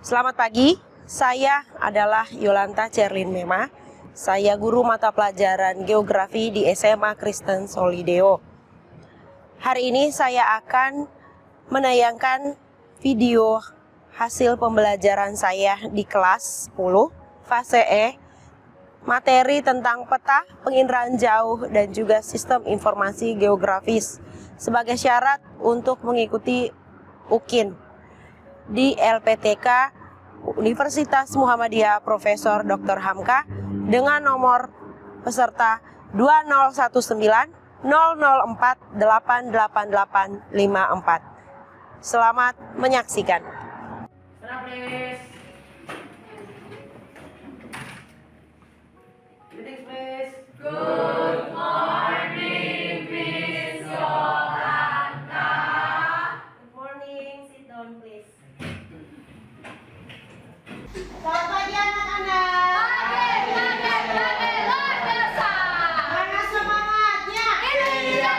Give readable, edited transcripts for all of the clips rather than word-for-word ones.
Selamat pagi, saya adalah Yolanta Cherlyn Mema. Saya guru mata pelajaran Geografi di SMA Kristen Solideo. Hari ini saya akan menayangkan video hasil pembelajaran saya di kelas 10, fase E, materi tentang peta, penginderaan jauh, dan juga sistem informasi geografis sebagai syarat untuk mengikuti UKIN di LPTK Universitas Muhammadiyah Profesor Dr. Hamka dengan nomor peserta 2019-004-88854. Selamat menyaksikan. Good morning, Miss Yolanta. Good morning, sit down please. Selamat pagi anak-anak. Pagi, luar biasa. Mana semangatnya? Iya.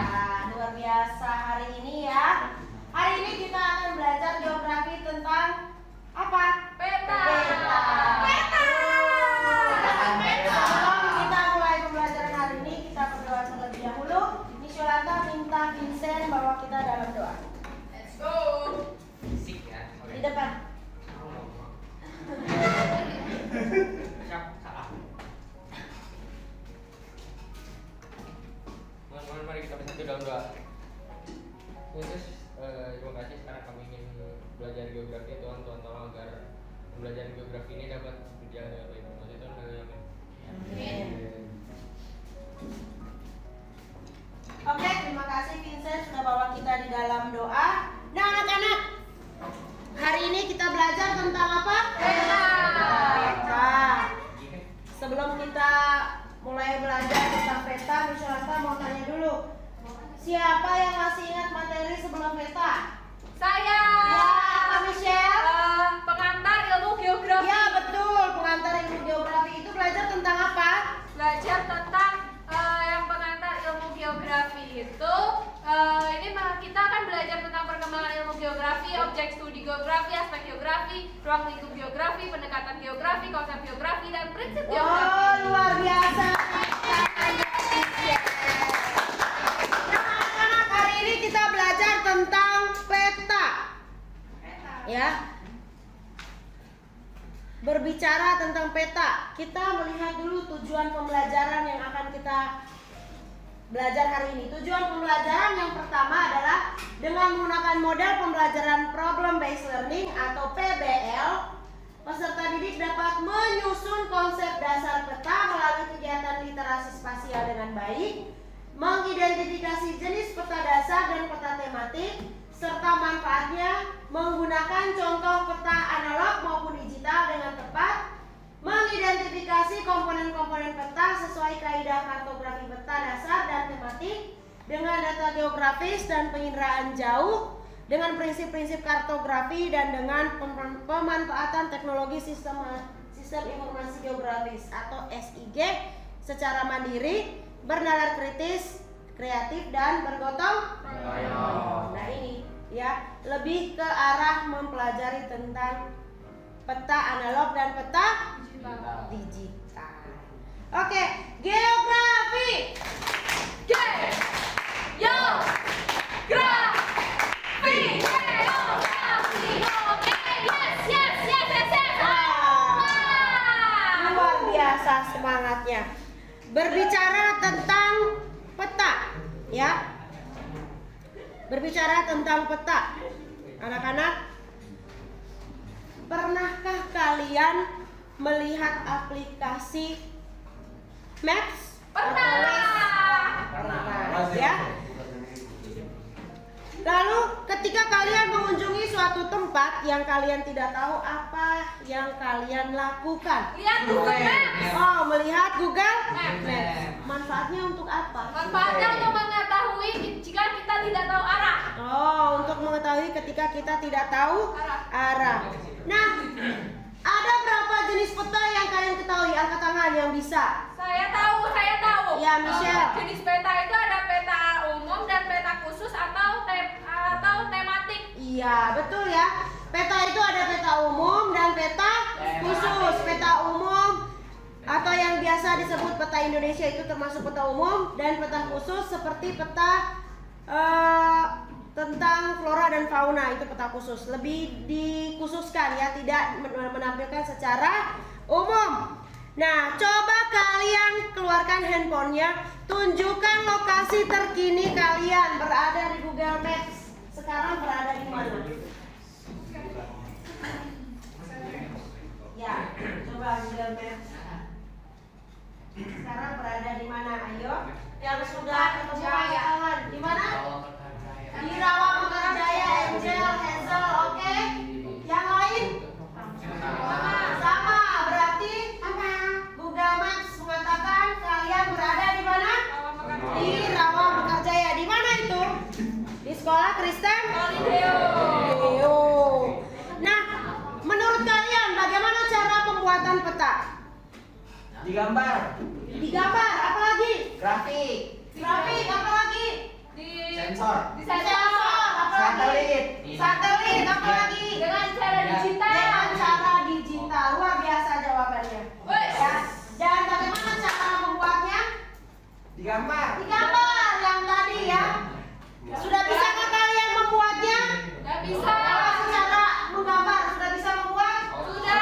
Nah, luar biasa hari ini ya. Hari ini kita akan belajar geografi tentang apa? Peta. Sebelum kita mulai pembelajaran hari ini, kita berdoa terlebih dahulu. Miss Yolanta minta Vincent bawa kita dalam doa. Let's go. Di depan. Mari kita bersatu dalam doa. Yesus, terima kasih sekarang kami ingin belajar geografi. Tuhan tolong agar pembelajaran geografi ini dapat berjalan dengan baik. Maksud Tuhan, amin. Oke, terima kasih Vincent sudah bawa kita di dalam doa. Nah anak-anak, hari ini kita belajar tentang apa? Peta. Peta. Sebelum kita mulai belajar tentang peta, Miss Yolanta mau tanya dulu. Siapa yang masih ingat materi sebelum peta? Saya. Ya, Kak Michelle. Pengantar ilmu geografi. Ya betul, pengantar ilmu geografi itu belajar tentang apa? Belajar tentang yang pengantar ilmu geografi itu ini kita akan belajar tentang perkembangan ilmu geografi, objek studi geografi, aspek geografi, ruang lingkup geografi, pendekatan geografi, konsep geografi, dan prinsip geografi. Oh, luar biasa. Nah, anak-anak, hari ini kita belajar tentang peta. Ya. Berbicara tentang peta, kita melihat dulu tujuan pembelajaran yang akan kita belajar hari ini. Tujuan pembelajaran yang pertama adalah dengan menggunakan model pembelajaran problem based learning atau PBL, peserta didik dapat menyusun konsep dasar peta melalui kegiatan literasi spasial dengan baik, mengidentifikasi jenis peta dasar dan peta tematik, serta manfaatnya, menggunakan contoh peta analog maupun digital dengan tepat, mengidentifikasi komponen-komponen peta sesuai kaidah kartografi peta dasar dan tematik dengan data geografis dan penginderaan jauh, dengan prinsip-prinsip kartografi dan dengan pemanfaatan teknologi sistem informasi geografis atau SIG secara mandiri, bernalar kritis, kreatif, dan bergotong royong. Nah ini ya, lebih ke arah mempelajari tentang peta analog dan peta digital. Oke, geografi. Geografi. Oke, yes. Luar biasa semangatnya. Berbicara tentang peta, ya. Berbicara tentang peta, anak-anak, pernahkah kalian melihat aplikasi Maps? Pernah, ya. Lalu ketika kalian mengunjungi suatu tempat yang kalian tidak tahu, apa yang kalian lakukan? Lihat Google Maps. Oh, melihat Google Maps. Manfaatnya untuk apa? Manfaatnya untuk mengetahui jika kita tidak tahu arah. Oh, untuk mengetahui ketika kita tidak tahu arah. Nah, ada berapa jenis peta yang kalian ketahui? Angkat tangan yang bisa. Saya tahu. Ya, Michelle. Jenis peta itu ada peta umum dan peta khusus atau tematik. Iya, betul ya. Peta itu ada peta umum dan peta khusus. Peta umum atau yang biasa disebut peta Indonesia itu termasuk peta umum, dan peta khusus seperti peta tentang flora dan fauna, itu peta khusus. Lebih dikhususkan ya, tidak menampilkan secara umum. Nah, coba kalian keluarkan handphonenya, tunjukkan lokasi terkini kalian berada di Google Maps. Sekarang berada di mana? Ya, coba Google Maps. Sekarang berada di mana? Ayo, yang sudah ketemu tangan. Di mana? Di Rawa Mekarjaya, Angel, Hazel, oke? Yang lain? Sama, berarti Google Maps mengatakan kalian berada di mana? Di Rawa Mekarjaya. Di mana itu? Di sekolah Kristen Leo. Nah, menurut kalian bagaimana cara pembuatan peta? Digambar, Digambar, apa lagi? grafik, Grafik, apa lagi? sensor, di Sensor, apa lagi? satelit, Satelit, apa lagi? dengan cara digital. Dengan cara digital. Luar biasa jawabannya. Wes. Ya. Dan bagaimana cara membuatnya? digambar, Digambar yang tadi ya. Sudah bisakah kalian membuatnya? Nggak bisa. Kalau secara menggambar sudah bisa membuat? Sudah.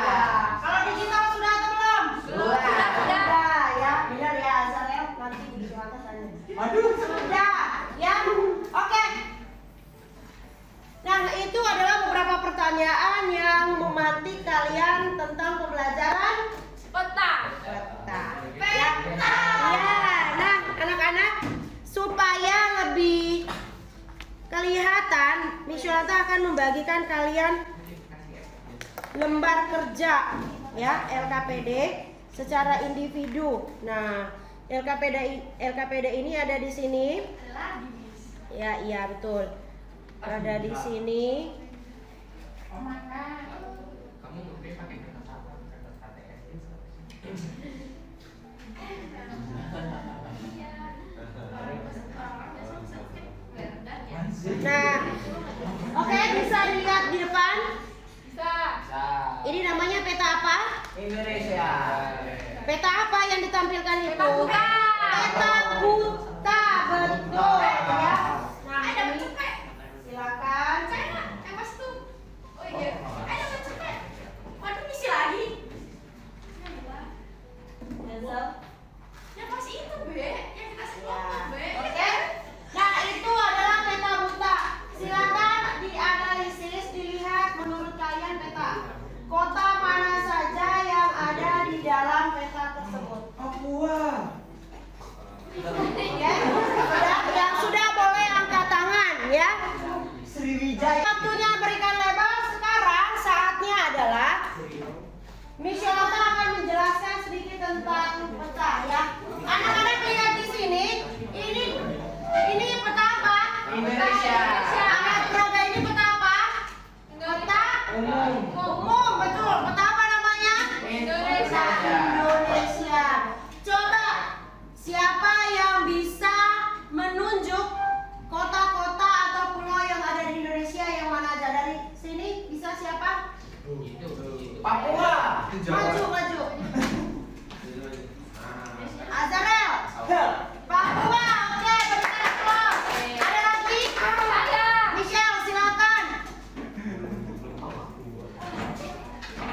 Ya. Kalau digital sudah atau belum? Sudah. Sudah ya. Benar ya Azarel, nanti di atas tanya. Waduh, Sudah ya. Oke. Nah, itu adalah beberapa pertanyaan yang memantik kalian tentang pembelajaran Peta. peta. Ya. Ya. Nah, anak-anak, supaya lebih kelihatan, Miss Yolanta akan membagikan kalian lembar kerja ya, LKPD secara individu. Nah, LKPD ini ada di sini. Ya, iya betul. Ada di sini. Kamu mungkin pakai kertas apa? Kertas ATS. Nah, oke, bisa dilihat di depan. Bisa. Ini namanya peta apa? Indonesia, Peta apa yang ditampilkan itu? Peta buta. Peta buta, betul ya. Nah, ini silakan. Oh iya. Waduh, isi lagi. Hazel. Yang pasti itu, Be. Yang kita semua, Ya. Be. Oke. Nah, itu adalah peta buta. Silakan dianalisis, dilihat menurut kalian peta. Kota mana saja yang ada di dalam peta tersebut? Papua, Ya. Yang sudah boleh angkat tangan ya. Sriwijaya, Waktunya berikan label. Sekarang saatnya adalah Miss Yolanta akan menjelaskan sedikit tentang peta ya. Anak-anak lihat di sini. Ini peta apa? Indonesia. Anak Praga ini peta apa? Peta umum, umum, betul. Peta apa namanya? Indonesia. Indonesia. Coba siapa yang bisa menunjuk kota-kota atau pulau yang ada di Indonesia yang mana aja? Dari sini bisa siapa? Papua, Maju. Azarel. Papua, oke, berikan aplaus. Ada lagi? Ada. Michelle, silakan.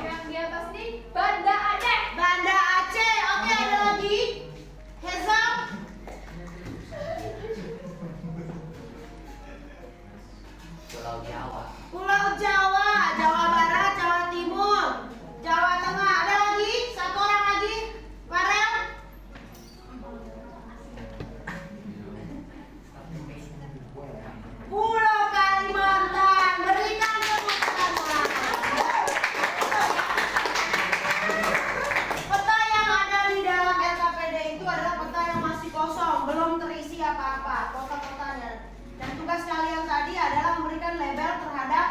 Yang di atas nih, Banda Aceh. Banda Aceh, oke, ada lagi? Hazel. Pulau Jawa, Pulau Jawa, Jawa Barat, Jawa Timur, Jawa Tengah. Ada lagi? Satu orang lagi? Farel? Pulau Kalimantan. Berikan tepuk tangan. Peta yang ada di dalam LKPD itu adalah peta yang masih kosong, belum terisi apa-apa kota-kotanya. Dan tugas kalian tadi adalah memberikan label terhadap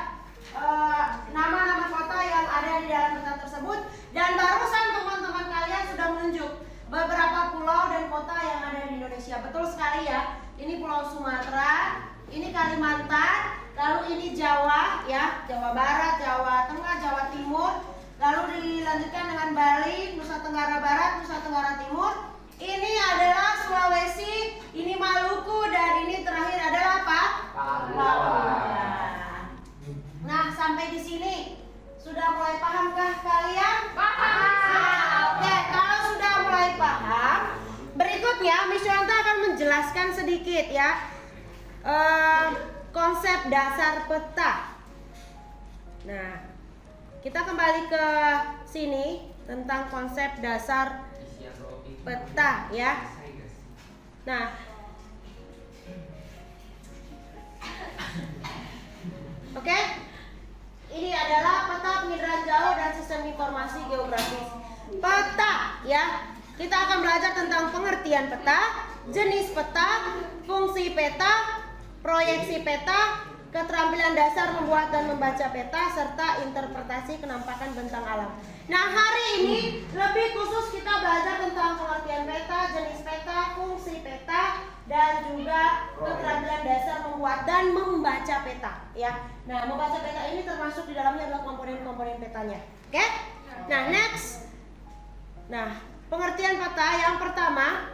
nama-nama kota yang ada di dalam peta tersebut. Dan barusan teman-teman kalian sudah menunjuk beberapa pulau dan kota yang ada di Indonesia. Betul sekali ya. Ini Pulau Sumatera, ini Kalimantan, lalu ini Jawa ya, Jawa Barat, Jawa Tengah, Jawa Timur, lalu dilanjutkan dengan Bali, Nusa Tenggara Barat, Nusa Tenggara Timur. Ini adalah Sulawesi, ini Maluku, dan ini terakhir adalah apa? Papua. Nah, sampai di sini sudah mulai pahamkah kalian? Paham. Oke, kalau sudah mulai paham, berikutnya Miss Yuanta akan menjelaskan sedikit ya konsep dasar peta. Nah, kita kembali ke sini tentang konsep dasar peta ya. Nah, oke, ini adalah peta penginderaan jauh dan sistem informasi geografis. Peta ya, kita akan belajar tentang pengertian peta, jenis peta, fungsi peta, proyeksi peta, keterampilan dasar membuat dan membaca peta, serta interpretasi kenampakan bentang alam. Nah, hari ini lebih khusus kita belajar tentang pengertian peta, jenis peta, fungsi peta, dan juga keterampilan dasar membuat dan membaca peta ya. Nah, membaca peta ini termasuk di dalamnya adalah komponen-komponen petanya. Oke? Nah, next. Nah, pengertian peta yang pertama,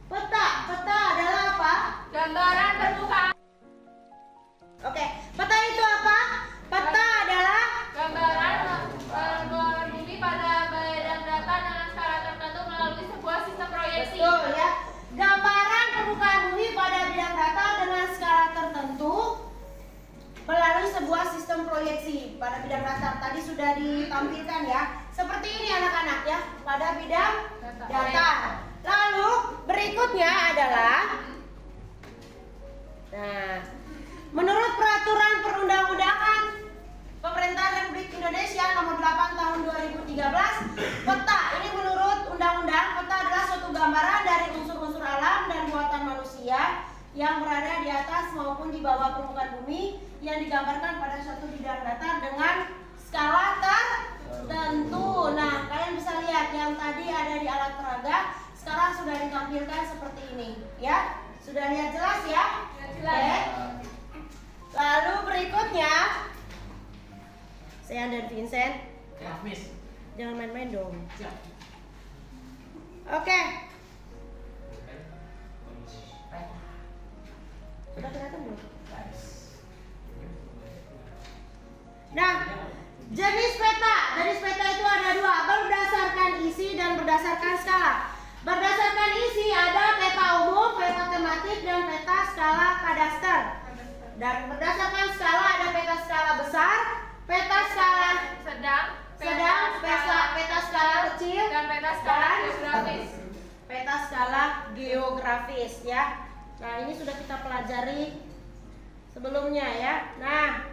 peta adalah apa? Gambaran permukaan. Oke, peta itu apa? Peta adalah Gambaran permukaan bumi pada bidang data dengan skala tertentu melalui sebuah sistem proyeksi. betul ya. Gambaran permukaan bumi pada bidang data dengan skala tertentu melalui sebuah sistem proyeksi pada bidang datar. Tadi sudah ditampilkan ya. Seperti ini anak-anak ya, pada bidang datar. Lalu berikutnya adalah, nah, menurut peraturan perundang-undangan Pemerintah Republik Indonesia nomor 8 tahun 2013, peta ini menurut undang-undang, peta adalah suatu gambaran dari unsur-unsur alam dan buatan manusia yang berada di atas maupun di bawah permukaan bumi yang digambarkan pada suatu bidang datar dengan skala tertentu. Nah, kalian bisa lihat yang tadi ada di alat peraga sekarang sudah ditampilkan seperti ini ya. Sudah lihat jelas ya? Jelas. Oke. Lalu berikutnya, saya dan Vincent, Ya, Miss. jangan main-main dong. Siap. Oke, sudah kelihatan belum? Nah, jenis peta. Jenis peta itu ada dua, berdasarkan isi dan berdasarkan skala. Berdasarkan isi ada peta umum, peta tematik, dan peta skala kadaster. Dan berdasarkan skala ada peta skala besar, peta skala Sedang, peta skala kecil, dan peta skala dan geografis. peta skala geografis ya. Nah, ini sudah kita pelajari sebelumnya ya. Nah,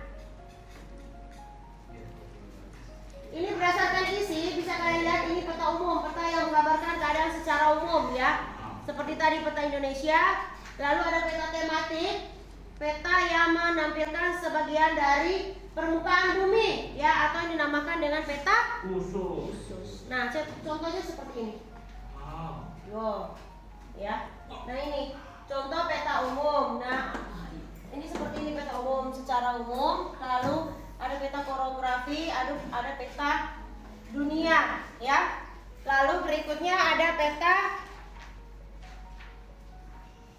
ini berdasarkan isi, bisa kalian lihat ini peta umum, peta yang menggambarkan keadaan secara umum ya. Seperti tadi peta Indonesia. Lalu ada peta tematik, peta yang menampilkan sebagian dari permukaan bumi ya, atau yang dinamakan dengan peta Khusus. Nah, contohnya seperti ini. Yo, ya. Nah, ini contoh peta umum. Nah, ini seperti ini peta umum secara umum. Lalu ada peta korografi, ada peta dunia, ya. Lalu berikutnya ada peta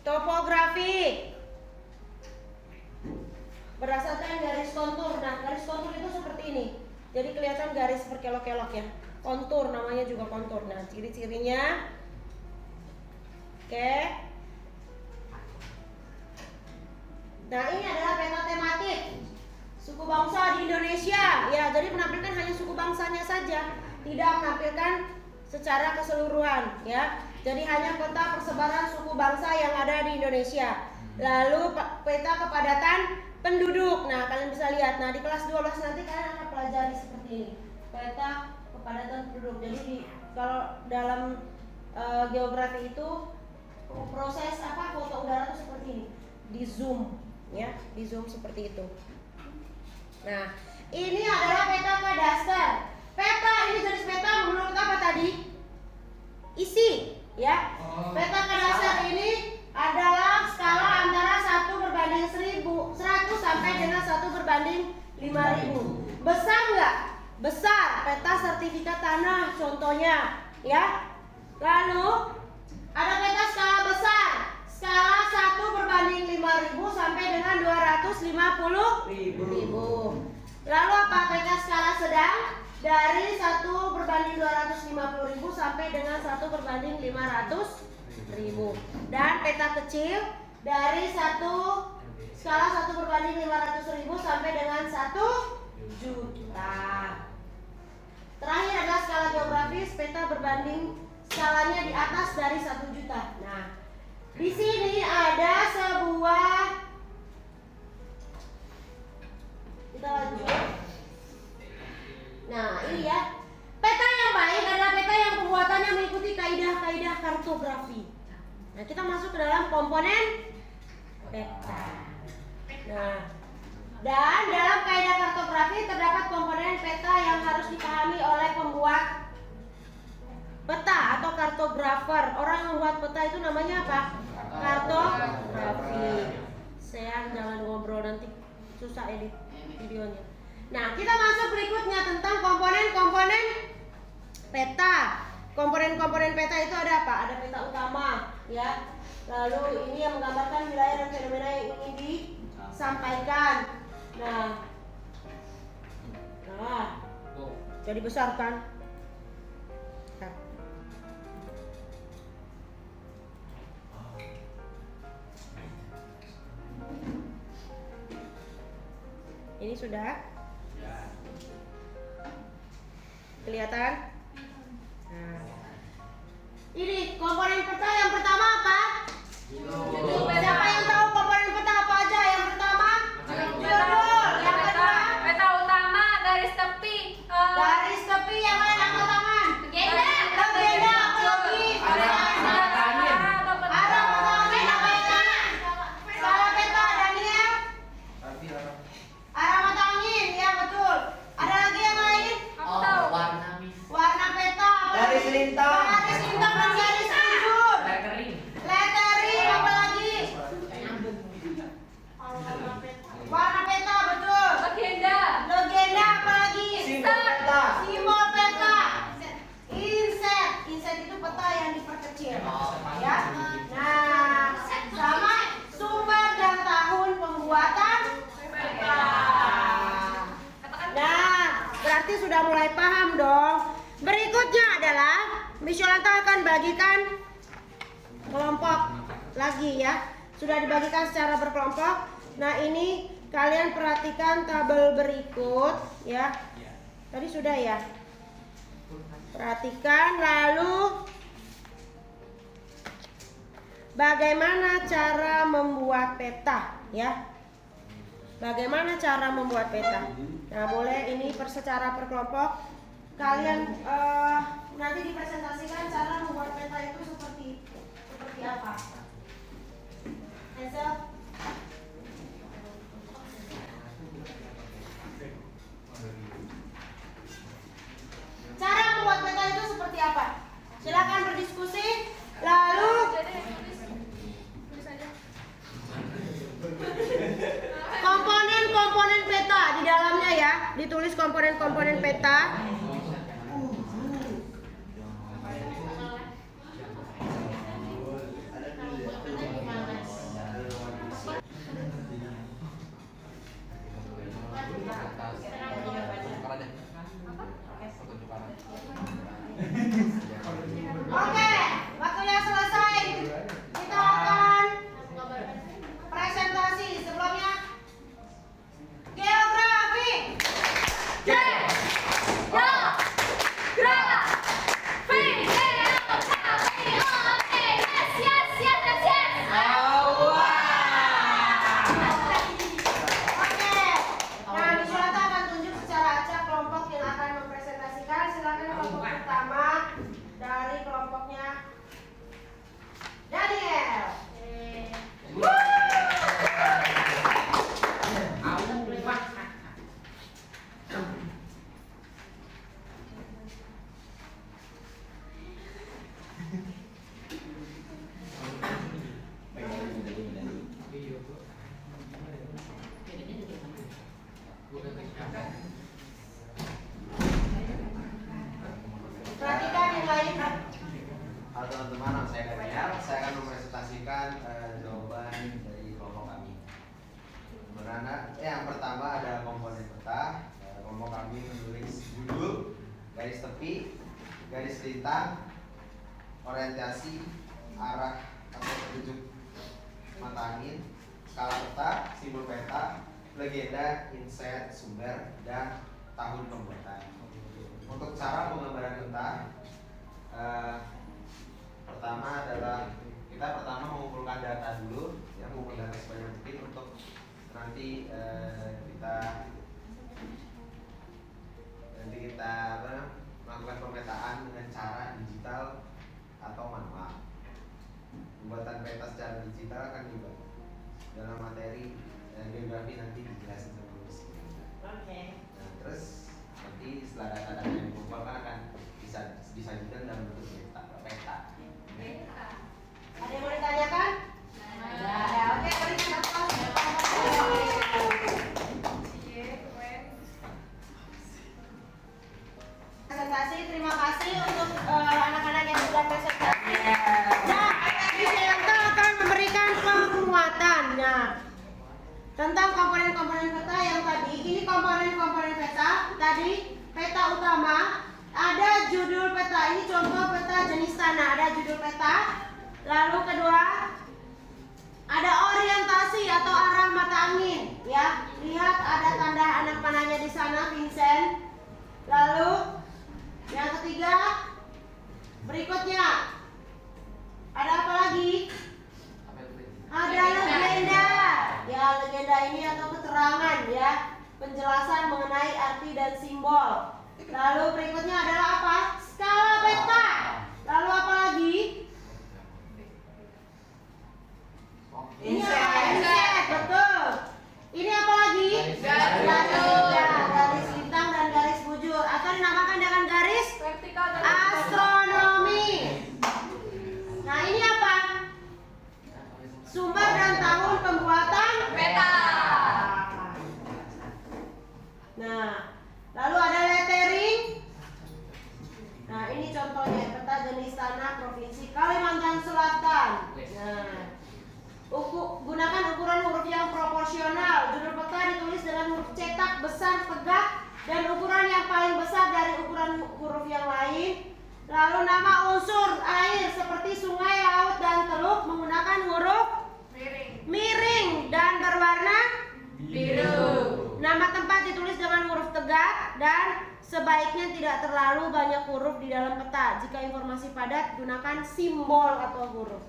topografi berdasarkan garis kontur. Nah, garis kontur itu seperti ini. Jadi kelihatan garis berkelok-kelok ya. Kontur namanya juga kontur. Nah, ciri-cirinya. Oke. Nah, ini adalah peta tematik suku bangsa di Indonesia. Ya, jadi menampilkan hanya suku bangsanya saja, tidak menampilkan secara keseluruhan ya. Jadi hanya peta persebaran suku bangsa yang ada di Indonesia. Lalu peta kepadatan penduduk. Nah, kalian bisa lihat. Nah, di kelas 12 nanti kalian akan pelajari seperti ini. Peta kepadatan penduduk. Jadi kalau dalam geografi itu proses foto udara itu seperti ini. Di zoom ya, di zoom seperti itu. Nah, ini adalah peta kadaster. Peta ini jenis peta menurut apa tadi? Isi, ya. Peta kadaster ini adalah skala antara Besar nggak? Besar. Peta sertifikat tanah contohnya, ya. Lalu ada peta skala besar. Skala 1/5000 sampai dengan 250.000. Lalu apa peta skala sedang? Dari 1/250.000 sampai dengan 1/500.000. Dan peta kecil dari skala 1/500.000 sampai dengan 1 juta. Terakhir adalah skala geografis, peta berbanding skalanya di atas dari 1 juta. Nah, di sini ada sebuah, kita lanjut. Nah, ini ya. Peta yang baik adalah peta yang pembuatannya mengikuti kaidah-kaidah kartografi. Nah, kita masuk ke dalam komponen peta. Nah, dan dalam kaidah kartografi terdapat komponen peta yang harus dipahami oleh pembuat peta atau kartografer. Orang yang membuat peta itu namanya apa? Kartografi. Saya jangan ngobrol nanti susah edit videonya. Nah, kita masuk berikutnya tentang komponen-komponen peta. Komponen-komponen peta itu ada apa? Ada peta utama, ya. Lalu ini yang menggambarkan wilayah dan fenomena yang ingin disampaikan. Nah, jadi besar kan? Nah. Ini sudah kelihatan? Nah. Ini komponen peta yang pertama apa? Siapa yang tahu komponen peta apa aja? Yang pertama? Judul. Yang kedua? Peta utama, garis tepi. Garis tepi. Yang lain angkat tangan. Legenda. Legenda. Apa lagi? Arah matangin apa itu? Skala peta, Daniel. Arah matangin, ya betul. Ada lagi yang lain? Aku tahu. Warna peta. Apa Garis lagi? lintang. Garis lintang dan garis lurus. Lettering. Lettering apa lagi? Warna peta betul. Legenda. Legenda apa lagi? Simbol peta. Simbol peta. Inset. Inset itu peta yang diperkecil. Ya. Nah, sama sumber dan tahun pembuatan peta. Nah, berarti sudah mulai paham dong. Berikutnya adalah Miss Yolanta akan bagikan kelompok lagi ya. Sudah dibagikan secara berkelompok. Nah, ini kalian perhatikan tabel berikut ya. Tadi sudah ya. Perhatikan lalu bagaimana cara membuat peta ya. Bagaimana cara membuat peta? Nah, boleh ini secara per kelompok. Kalian nanti dipresentasikan cara membuat peta itu seperti apa. Hazel. Cara membuat peta itu seperti apa? Silakan berdiskusi. Lalu komponen-komponen peta di dalamnya ya, ditulis komponen-komponen peta. Oke, waktunya selesai. Kita akan presentasi. Sebelumnya geografi. Oke. Nah, Miss Yolanta akan garis lintang, orientasi, arah atau petunjuk mata angin, skala peta, simbol peta, legenda, insight, sumber, dan tahun pembuatan. Untuk cara penggambaran peta, pertama adalah kita mengumpulkan data dulu, ya, mengumpulkan data sebanyak mungkin untuk nanti kita melakukan pemetaan dengan cara digital atau manual. Pembuatan peta secara digital akan juga dalam materi geografi nanti dijelasin sama Miss. Oke. Nah, terus nanti setelah data-data yang dikumpulkan akan bisa disajikan dalam bentuk peta. Ada yang mau ditanyakan? Ya, oke, berikan presentasi. Terima kasih untuk anak-anak yang sudah presentasi. Nah, Yusianto akan memberikan penguatan. Nah, tentang komponen-komponen peta yang tadi. Ini komponen-komponen peta. Tadi peta utama, ada judul peta. Ini contoh peta jenis tanah. Ada judul peta. Lalu kedua, ada orientasi atau arah mata angin, ya. Lihat ada tanda anak panahnya di sana, Vincent. Lalu yang ketiga, berikutnya ada apa lagi? Ada legenda. Ya, legenda ini atau keterangan, ya, penjelasan mengenai arti dan simbol. Lalu berikutnya adalah apa? Skala peta. Lalu apa lagi? Ini apa? Inset, betul. Ini apa lagi? Garis lintang dan garis bujur atau dinamakan dengan garis Vertikal dan astronomi. Nah, ini apa? Sumber dan tahun pembuatan peta. Nah, lalu ada lettering. Nah, ini contohnya peta jenis tanah Provinsi Kalimantan Selatan. Nah, gunakan ukuran huruf yang proporsional. Judul peta ditulis dengan huruf cetak besar tegak dan ukuran yang paling besar dari ukuran huruf yang lain. Lalu nama unsur air seperti sungai, laut, dan teluk menggunakan huruf miring dan berwarna Biru. Nama tempat ditulis dengan huruf tegak dan sebaiknya tidak terlalu banyak huruf di dalam peta. Jika informasi padat, gunakan simbol atau huruf.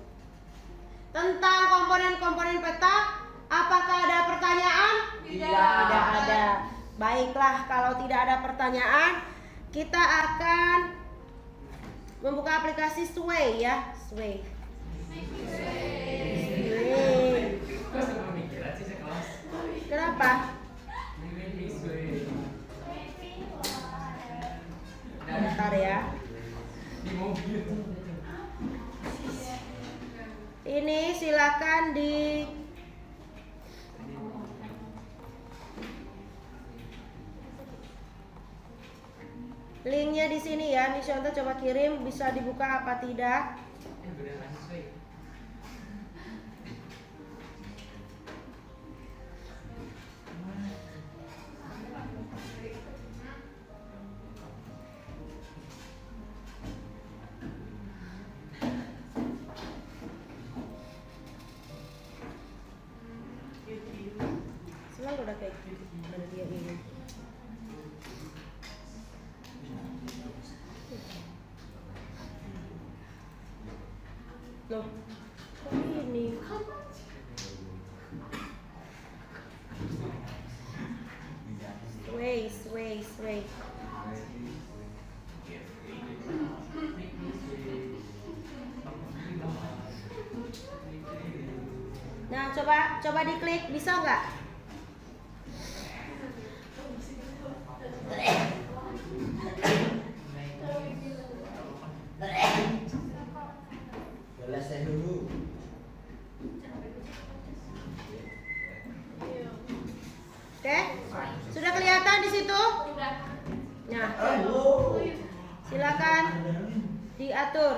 Tentang komponen-komponen peta, apakah ada pertanyaan? Tidak ada. Baiklah, kalau tidak ada pertanyaan, kita akan membuka aplikasi Sway, ya. Sway. Kenapa? Bentar ya. Ini silakan di linknya di sini ya. Miss Yonta coba kirim, bisa dibuka apa tidak? Selalu udah kayak gitu pada dia ini. Loh, kok ini? Wait. Nah, coba diklik, bisa nggak? Selesai dulu. Oke, sudah kelihatan di situ? Udah. Nah, silakan diatur.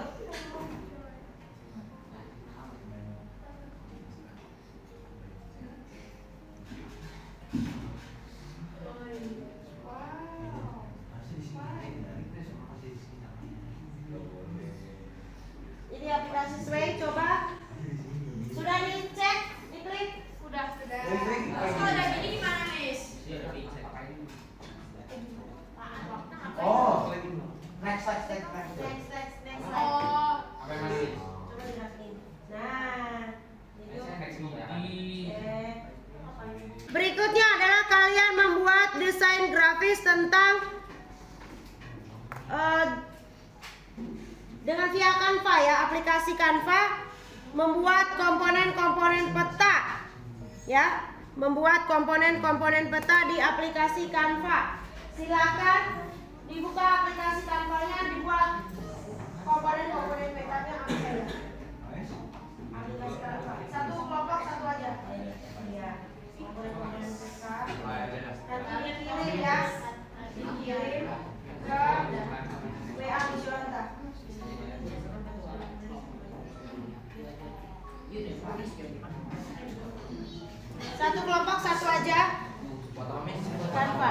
dengan via Canva ya, aplikasi Canva membuat komponen-komponen peta ya, membuat komponen-komponen peta di aplikasi Canva. Silakan dibuka aplikasi Canva-nya, dibuat komponen-komponen petanya apa saja. Aplikasi Canva. Satu kelompok satu aja. Iya. Komponen-komponen peta. Nanti dikirim ya, dikirim ke WA Misyolanta. Satu kelompok satu aja. Canva,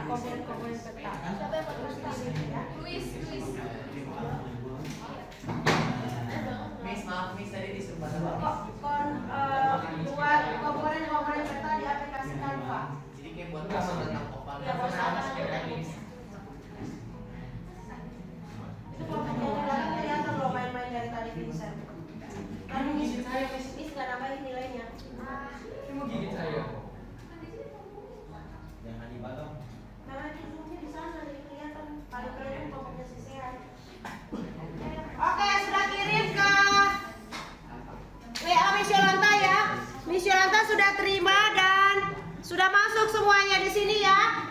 komponen-komponen peta. Siapa yang mau terus kirim ya? Luis. Miss, maaf Miss, tadi disuruh bahasa Buat komponen-komponen peta di aplikasi Canva. Jadi kayak buat bahasa tentang kopal. Ya, itu kelompoknya kelihatan loh main-main dari tadi Vincent. Kan Miss nggak nambahin nilainya. Ini mau gigit saya. Jangan dibalong. Karena di zoomnya di sana jadi kelihatan paling kelihatan kelompoknya sisean. Oke, sudah kirim ke WA Misyolanta ya. Misyolanta sudah terima dan sudah masuk semuanya di sini ya.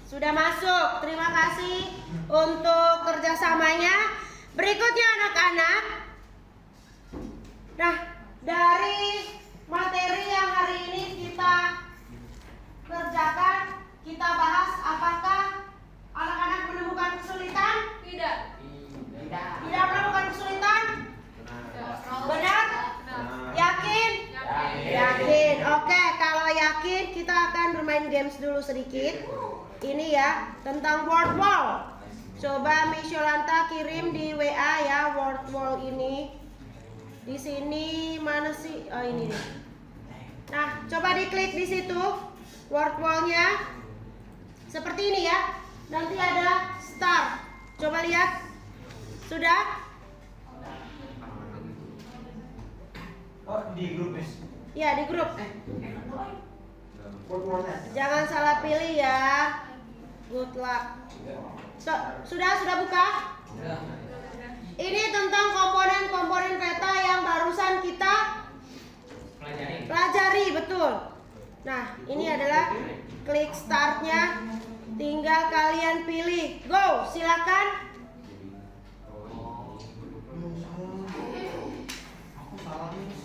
Sudah masuk. Terima kasih untuk kerjasamanya. Berikutnya anak-anak. Nah, dari materi yang hari ini kita kerjakan, kita bahas, apakah anak-anak menemukan kesulitan? Tidak. Tidak menemukan kesulitan? Benar? Yakin? Yakin. Oke, kalau yakin kita akan bermain games dulu sedikit. Ini ya, tentang word wall. Coba Misyolanta kirim di WA ya word wall ini. Di sini mana sih? Oh ini nih. Nah, coba diklik di situ word wall-nya. Seperti ini ya. Nanti ada start. Coba lihat. Sudah? Oh, di grup Miss. Ya, di grup. Jangan salah pilih ya. Good luck. Sudah buka? Ini tentang komponen-komponen peta yang barusan kita pelajari, betul. Nah, ini adalah klik startnya. Tinggal kalian pilih. Go, silakan. Aku salah nih.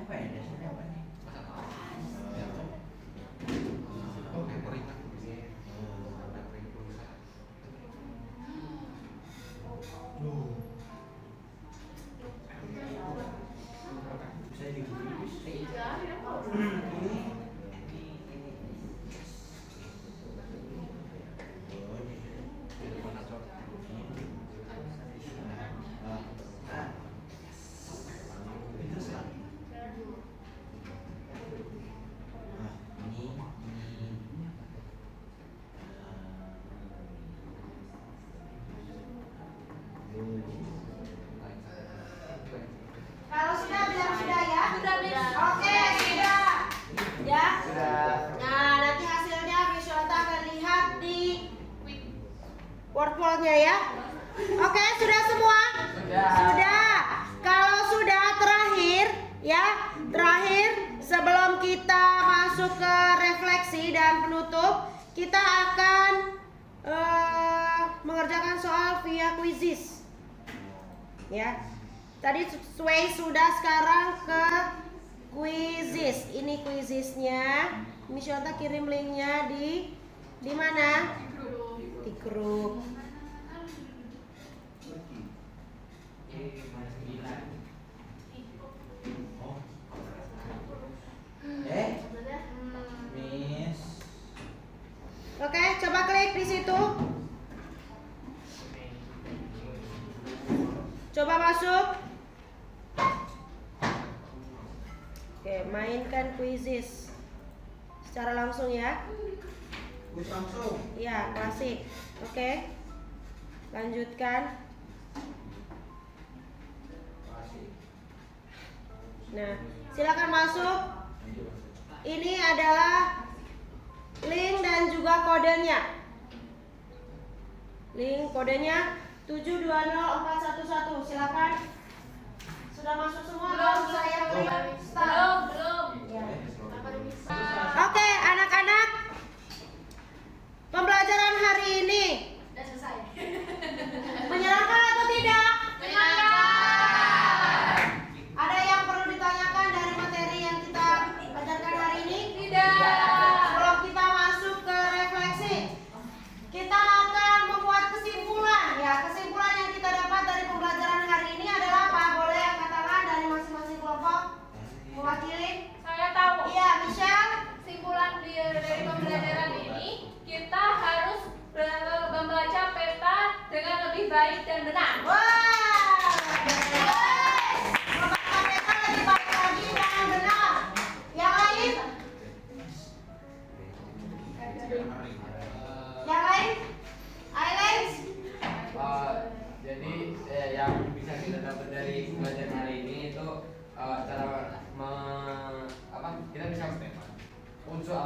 Apa ya? Dasarnya apa nih? Bisa di grup Miss. Kalau sudah bilang sudah ya. Sudah, Miss. Oke, sudah. Ya. Sudah. Nah, nanti hasilnya Misyolanta akan lihat di word wall-nya ya. Oke, sudah semua? Sudah. Kalau sudah terakhir ya, terakhir sebelum kita masuk ke refleksi dan penutup, kita akan mengerjakan soal via quizzes. Ya. Tadi Sway sudah, sekarang ke quizzes. Ini quizzesnya. Misyolanta kirim linknya di mana? Di grup. Miss. Oke, coba klik di situ. Coba masuk. Oke, mainkan quizzes secara langsung ya. Langsung. Iya, klasik. Oke. Lanjutkan. Nah, silakan masuk. Ini adalah link dan juga kodenya. Link kodenya 720411. Silakan. Sudah masuk semua? Belum, Saya beri start. belum. Ya. Bisa. Oke, anak-anak. Pembelajaran hari ini Udah selesai. menyenangkan atau tidak? Menyenangkan. Ada yang perlu ditanyakan dari materi yang kita ajarkan hari ini? Tidak. Sebelum kita masuk ke refleksi, kita akan membuat kesimpulan. Ya, kesimpulan yang kita dapat dari pembelajaran hari ini adalah apa? Boleh angkat tangan dari masing-masing kelompok mewakili. Saya tahu. Iya, Michelle. Kesimpulan dari pembelajaran ini, kita harus membaca peta dengan lebih baik dan benar. Wah, membaca peta lebih baik lagi dan benar. Yang lain? Yang lain? Islands? Jadi yang bisa kita dapat dari pembelajaran hari ini itu cara kita bisa unsur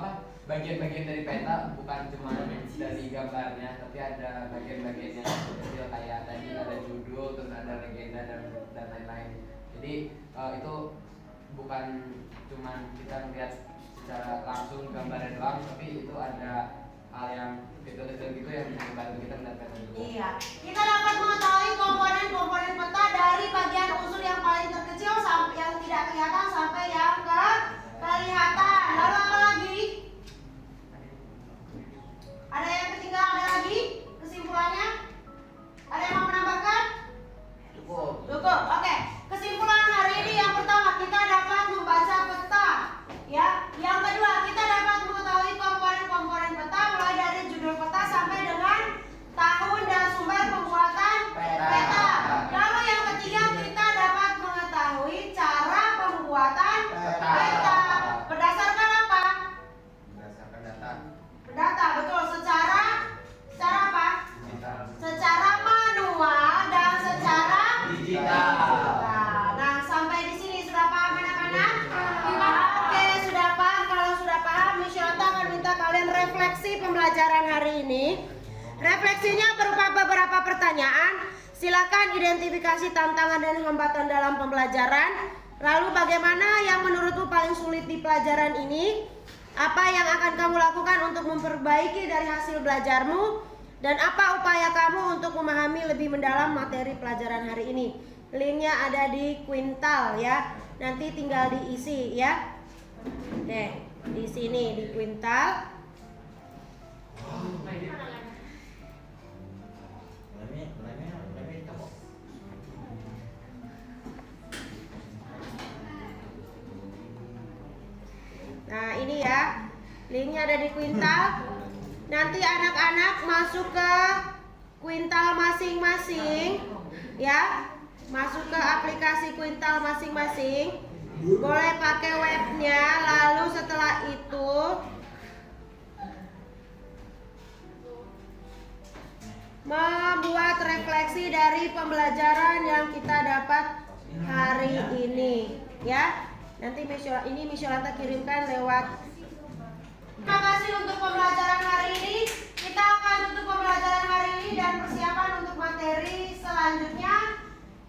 bagian-bagian dari peta bukan cuma dari gambarnya, tapi ada bagian-bagian yang kecil kayak tadi ada judul, terus ada legenda dan lain-lain. Jadi itu bukan cuma kita melihat secara langsung gambarnya doang, tapi itu ada hal yang kecil-kecil gitu yang bisa membantu kita melihat peta itu. Iya. Kita dapat mengetahui komponen-komponen peta dari bagian unsur yang paling terkecil sampai yang tidak kelihatan sampai yang kelihatan. Lalu apa lagi? Ada yang ketinggalan? Ada lagi kesimpulannya? Ada yang mau menambahkan? Cukup. Oke. Kesimpulan hari ini yang pertama kita dapat membaca peta. Ya. Yang kedua kita dapat mengetahui komponen-komponen peta mulai dari judul peta sampai dengan tahun dan sumber pembuatan peta. Lalu yang ketiga kita dapat mengetahui cara pembuatan peta. Berdasarkan apa? Berdasarkan data Data, betul. Secara apa? digital. Secara manual dan secara Digital. Nah, sampai di sini sudah paham anak-anak? Oke, sudah paham. Kalau sudah paham, Miss Yolanta akan minta kalian refleksi pembelajaran hari ini. Refleksinya berupa beberapa pertanyaan. Silakan identifikasi tantangan dan hambatan dalam pembelajaran. Lalu bagaimana yang menurutmu paling sulit di pelajaran ini? Apa yang akan kamu lakukan untuk memperbaiki dari hasil belajarmu? Dan apa upaya kamu untuk memahami lebih mendalam materi pelajaran hari ini? Linknya ada di Quintal ya. Nanti tinggal diisi ya. Oke, di sini di Quintal. Nah ini ya, linknya ada di Quintal. Nanti anak-anak masuk ke Quintal masing-masing ya, masuk ke aplikasi Quintal masing-masing. Boleh pakai webnya. Lalu setelah itu membuat refleksi dari pembelajaran yang kita dapat hari ini ya. Nanti Miss Yolanta kirimkan lewat. Terima kasih untuk pembelajaran hari ini. Kita akan tutup pembelajaran hari ini dan persiapan untuk materi selanjutnya.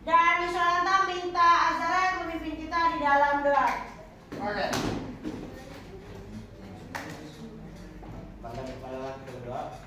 Dan Miss Yolanta minta Azara yang memimpin kita di dalam doa. Oke. Pada berdoa.